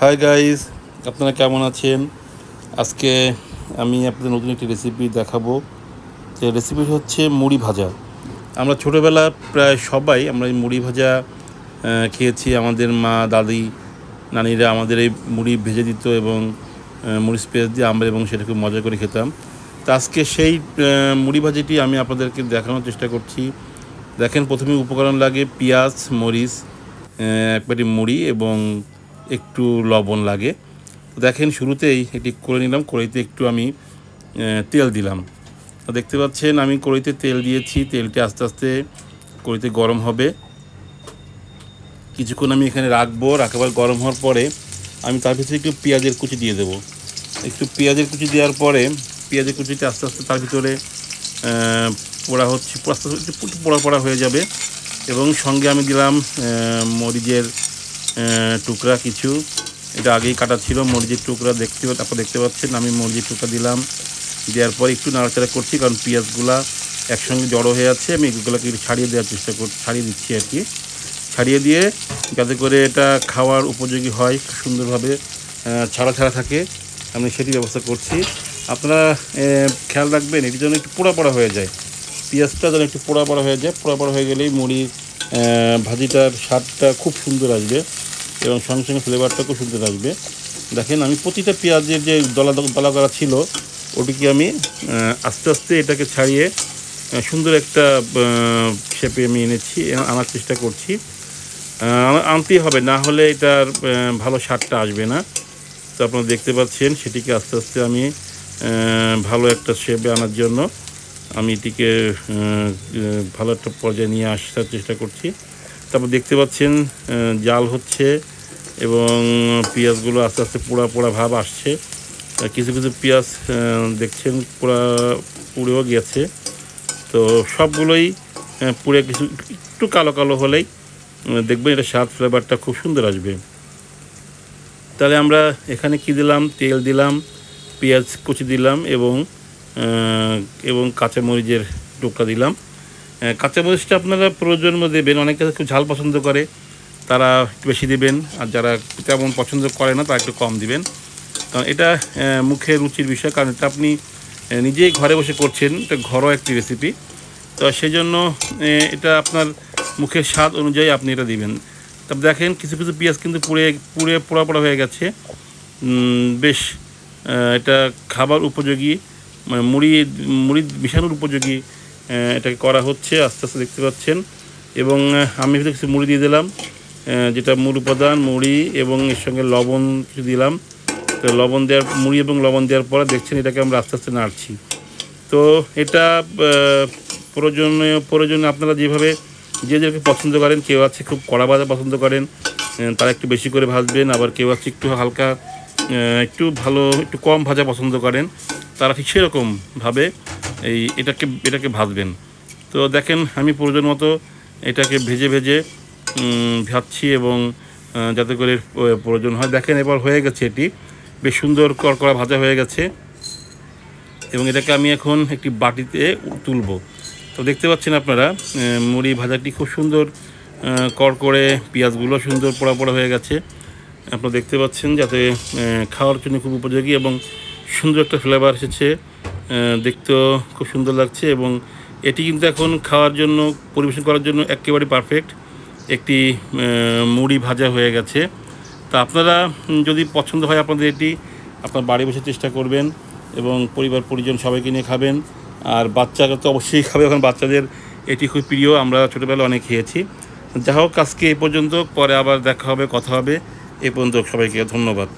Hi guys, আপনারা কেমন আছেন? আজকে আমি আপনাদের নতুন একটি রেসিপি দেখাবো। যে রেসিপি হচ্ছে মুড়ি ভাজা। আমরা ছোটোবেলা প্রায় সবাই আমরা এই মুড়ি ভাজা খেয়েছি। আমাদের মা, দাদি, নানিরা আমাদের এই মুড়ি ভেজে দিত এবং মরিচ পেঁয়াজ দিয়ে আমরা এবং সেটা খুব মজা করে খেতাম। তো আজকে সেই মুড়ি ভাজিটি আমি আপনাদেরকে দেখানোর চেষ্টা করছি। দেখেন, প্রথমে উপকরণ লাগে পেঁয়াজ, মরিচ, এক বাটি মুড়ি এবং একটু লবণ লাগে। তো দেখেন, শুরুতেই এটি করে নিলাম। কড়াইতে একটু আমি তেল দিলাম। দেখতে পাচ্ছেন আমি কড়াইতে তেল দিয়েছি। তেলটি আস্তে আস্তে কড়াইতে গরম হবে। কিছুক্ষণ আমি এখানে রাখাবার গরম হওয়ার পরে আমি তার ভিতরে একটু পেঁয়াজের কুচি দিয়ে দেবো। একটু পেঁয়াজের কুচি দেওয়ার পরে পেঁয়াজের কুচিটা আস্তে আস্তে তার ভিতরে পোড়া হচ্ছে, আস্তে আস্তে একটু পোড়া হয়ে যাবে। এবং সঙ্গে আমি দিলাম মরিচের টুকরা কিছু। এটা আগেই কাটা ছিল মরিচের টুকরা, তারপর দেখতে পাচ্ছেন আমি মরিচের টুকরা দিলাম। দেওয়ার পর একটু নাড়াচাড়া করছি, কারণ পেঁয়াজগুলা একসঙ্গে জড়ো হয়ে আছে। আমি এগুলোকে একটু ছাড়িয়ে দেওয়ার চেষ্টা করছি, ছাড়িয়ে দিচ্ছি আর কি। ছাড়িয়ে দিয়ে যাতে করে এটা খাওয়ার উপযোগী হয়, সুন্দরভাবে ছাড়া থাকে, আমি সেটি ব্যবস্থা করছি। আপনারা খেয়াল রাখবেন এটি যেন একটু পোড়া হয়ে যায়। পেঁয়াজটা যেন একটু পোড়া হয়ে যায়। পোড়া হয়ে গেলেই মুড়ির ভাজিটার স্বাদটা খুব সুন্দর আসবে এবং সঙ্গে সঙ্গে ফ্লেভারটা খুব সুন্দর আসবে। দেখেন, আমি প্রতিটা পেঁয়াজের যে দলা করা ছিল ওটিকে আমি আস্তে আস্তে এটাকে ছাড়িয়ে সুন্দর একটা শেপে আমি আনার চেষ্টা করছি। আনতেই হবে, না হলে এটার ভালো স্বাদটা আসবে না। তো আপনারা দেখতে পাচ্ছেন সেটিকে আস্তে আস্তে আমি ভালো একটা শেপে আনার জন্য আমি এটিকে ভালো একটা পর্যায়ে নিয়ে আসার চেষ্টা করছি। তারপর দেখতে পাচ্ছেন জাল হচ্ছে এবং পেঁয়াজগুলো আস্তে আস্তে পোড়া ভাব আসছে। কিছু পেঁয়াজ দেখছেন পুড়েও গেছে। তো সবগুলোই পুড়ে কিছু একটু কালো হলেই দেখবেন এটা স্বাদ ফ্লেভারটা খুব সুন্দর আসবে। তাহলে আমরা এখানে কি দিলাম? তেল দিলাম, পেঁয়াজ কুচি দিলাম এবং কাঁচামরিচের টুকরা দিলাম। কাঁচামরিচটা আপনারা প্রয়োজন মতো দেবেন। অনেকে খুব ঝাল পছন্দ করে, তারা একটু বেশি দেবেন, আর যারা তেমন পছন্দ করে না তারা একটু কম দিবেন। কারণ এটা মুখের রুচির বিষয়, কারণ এটা আপনি নিজেই ঘরে বসে করছেন, এটা ঘরোয়া একটি রেসিপি। তো সেই জন্য এটা আপনার মুখের স্বাদ অনুযায়ী আপনি এটা দিবেন। তারপর দেখেন কিছু পেঁয়াজ কিন্তু পুড়ে পোড়া হয়ে গেছে। বেশ এটা খাবার উপযোগী, মানে মুড়ি মিশানোর উপযোগী এটাকে করা হচ্ছে আস্তে আস্তে, দেখতে পাচ্ছেন। এবং আমি ভিতরে কিছু মুড়ি দিয়ে দিলাম, যেটা মূল উপাদান মুড়ি, এবং এর সঙ্গে লবণ কিছু দিলাম। তো মুড়ি এবং লবণ দেওয়ার পরে দেখছেন এটাকে আমরা আস্তে আস্তে নাড়ছি। তো এটা প্রয়োজনে আপনারা যেভাবে যেভাবে পছন্দ করেন, কেউ আছে খুব কড়া ভাজা পছন্দ করেন, তারা একটু বেশি করে ভাজবেন। আবার কেউ আছে একটু হালকা একটু কম ভাজা পছন্দ করেন, তারা ঠিক সেরকমভাবে এটাকে ভাজবেন। তো দেখেন আমি প্রয়োজন মতো এটাকে ভেজে ভাজছি এবং যাতে করে প্রয়োজন হয়। দেখেন এবার হয়ে গেছে, এটি বেশ সুন্দর কড়া ভাজা হয়ে গেছে এবং এটাকে আমি এখন একটি বাটিতে তুলব। তো দেখতে পাচ্ছেন আপনারা মুড়ি ভাজাটি খুব সুন্দর করে পেঁয়াজগুলো সুন্দর পোড়া হয়ে গেছে। আপনারা দেখতে পাচ্ছেন, যাতে খাওয়ার জন্য খুব উপযোগী এবং সুন্দর একটা ফ্লেভার এসেছে। দেখতেও খুব সুন্দর লাগছে এবং এটি কিন্তু এখন পরিবেশন করার জন্য একেবারে পারফেক্ট একটি মুড়ি ভাজা হয়ে গেছে। তা আপনারা যদি পছন্দ হয় আপনাদের এটি আপনার বাড়ি বসে চেষ্টা করবেন এবং পরিবার পরিজন সবাইকে নিয়ে খাবেন। আর বাচ্চারা তো অবশ্যই খাবে, এখন বাচ্চাদের এটি খুব প্রিয়, আমরা ছোটোবেলায় অনেক খেয়েছি। যা হোক, আজকে এই পর্যন্ত, পরে আবার দেখা হবে, কথা হবে। এই পর্যন্ত সবাইকে ধন্যবাদ।